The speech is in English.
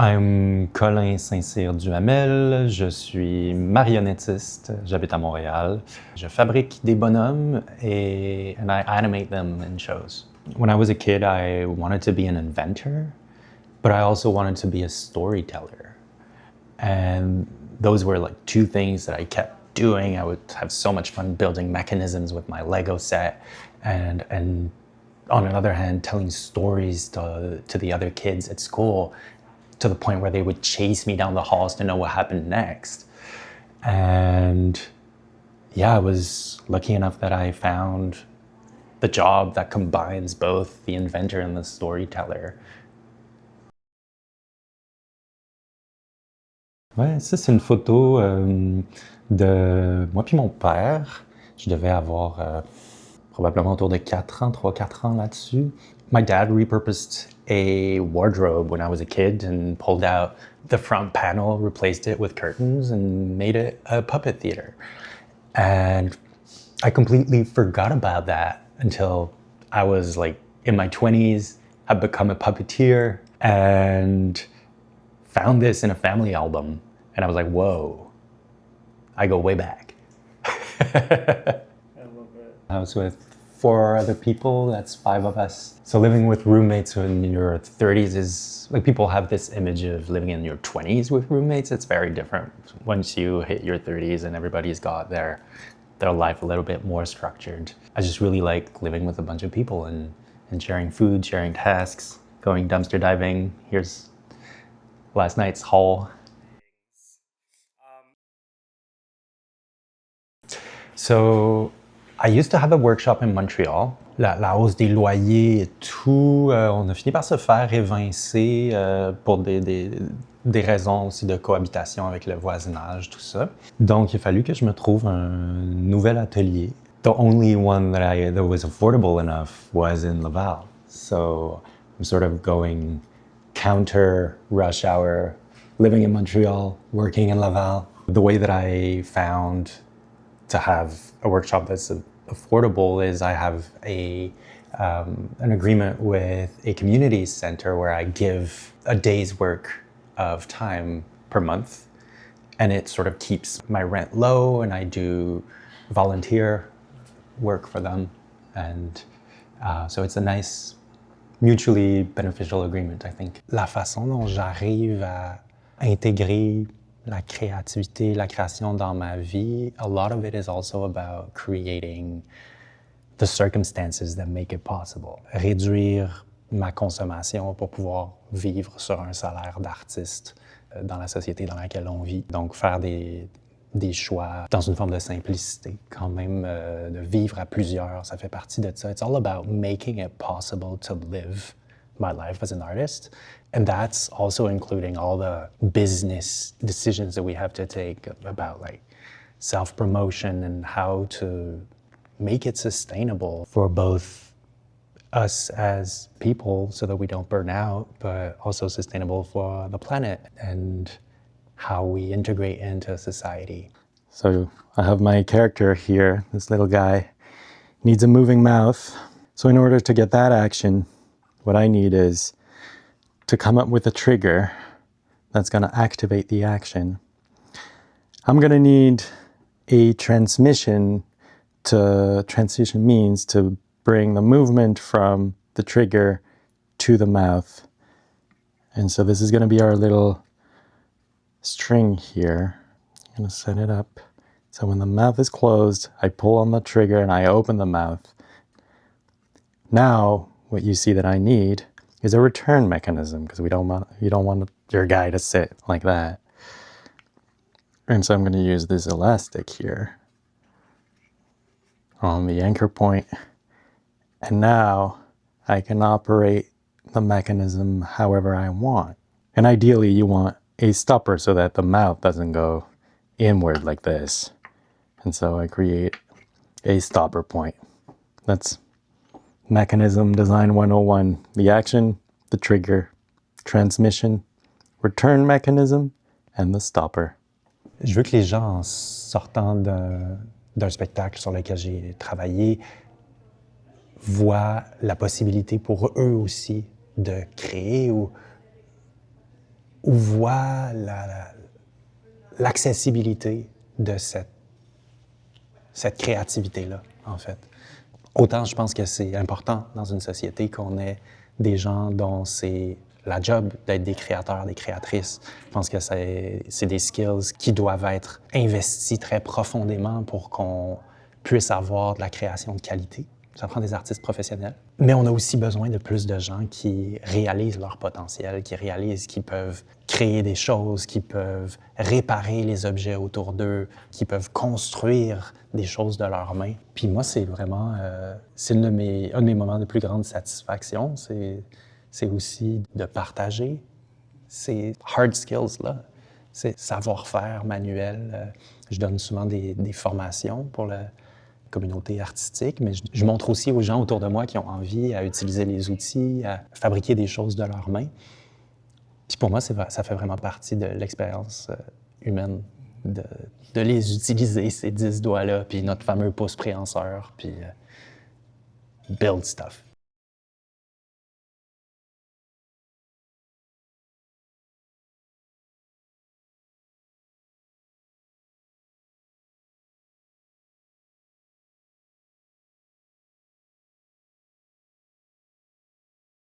I'm Colin St-Cyr Duhamel, je suis marionnettiste, j'habite à Montréal. Je fabrique des bonhommes and I animate them in shows. When I was a kid, I wanted to be an inventor, but I also wanted to be a storyteller. And those were like two things that I kept doing. I would have so much fun building mechanisms with my Lego set and on the other hand, telling stories to the other kids at school to the point where they would chase me down the halls to know what happened next. And yeah, I was lucky enough that I found the job that combines both the inventor and the storyteller. Ouais, ça c'est une photo de moi puis mon père. Je devais avoir probablement autour de 4 ans, 3-4 ans là-dessus. My dad repurposed a wardrobe when I was a kid and pulled out the front panel, replaced it with curtains, and made it a puppet theater. And I completely forgot about that until I was like in my 20s, had become a puppeteer, and found this in a family album. And I was like, whoa, I go way back. I love it. I was with 4 other people, that's 5 of us. So living with roommates in your 30s is, like, people have this image of living in your 20s with roommates. It's very different once you hit your 30s and everybody's got their life a little bit more structured. I just really like living with a bunch of people and sharing food, sharing tasks, going dumpster diving. Here's last night's haul. So I used to have a workshop in Montreal. La hausse des loyers et tout, on a fini par se faire évincer pour des raisons aussi de cohabitation avec le voisinage, tout ça. Donc, il a fallu que je me trouve un nouvel atelier. The only one that was affordable enough was in Laval. So I'm sort of going counter rush hour, living in Montreal, working in Laval. The way that I found to have a workshop that's affordable is I have an agreement with a community center where I give a day's work of time per month, and it sort of keeps my rent low, and I do volunteer work for them, and so it's a nice mutually beneficial agreement, I think. La façon dont j'arrive à intégrer la créativité, la création dans ma vie, a lot of it is also about creating the circumstances that make it possible. Réduire ma consommation pour pouvoir vivre sur un salaire d'artiste dans la société dans laquelle on vit. Donc faire des choix dans une forme de simplicité, quand même de vivre à plusieurs, ça fait partie de ça. It's all about making it possible to live my life as an artist. And that's also including all the business decisions that we have to take about like self-promotion and how to make it sustainable for both us as people so that we don't burn out, but also sustainable for the planet and how we integrate into society. So I have my character here, this little guy, needs a moving mouth. So in order to get that action, what I need is to come up with a trigger that's going to activate the action. I'm going to need a transmission means to bring the movement from the trigger to the mouth. And so this is going to be our little string here. I'm going to set it up. So when the mouth is closed, I pull on the trigger and I open the mouth. Now, what you see that I need is a return mechanism, because you don't want your guy to sit like that. And so I'm going to use this elastic here on the anchor point. And now I can operate the mechanism however I want. And ideally you want a stopper so that the mouth doesn't go inward like this. And so I create a stopper point. That's Mechanism Design 101. The action, the trigger, transmission, return mechanism, and the stopper. Je veux que les gens, en sortant d'un spectacle sur lequel j'ai travaillé, voient la possibilité pour eux aussi de créer ou ou voient l'accessibilité de cette créativité-là, en fait. Autant je pense que c'est important dans une société qu'on ait des gens dont c'est la job d'être des créateurs, des créatrices. Je pense que c'est des skills qui doivent être investis très profondément pour qu'on puisse avoir de la création de qualité. Ça prend des artistes professionnels. Mais on a aussi besoin de plus de gens qui réalisent leur potentiel, qui réalisent qu'ils peuvent créer des choses, qui peuvent réparer les objets autour d'eux, qui peuvent construire des choses de leurs mains. Puis moi, c'est vraiment... c'est un de mes moments de plus grande satisfaction. C'est aussi de partager ces hard skills-là, ces savoir-faire manuels. Je donne souvent des formations pour la communauté artistique, mais je montre aussi aux gens autour de moi qui ont envie à utiliser les outils, à fabriquer des choses de leurs mains. Puis pour moi, ça fait vraiment partie de l'expérience humaine, de les utiliser, ces 10 doigts-là, puis notre fameux pouce préhenseur, puis build stuff.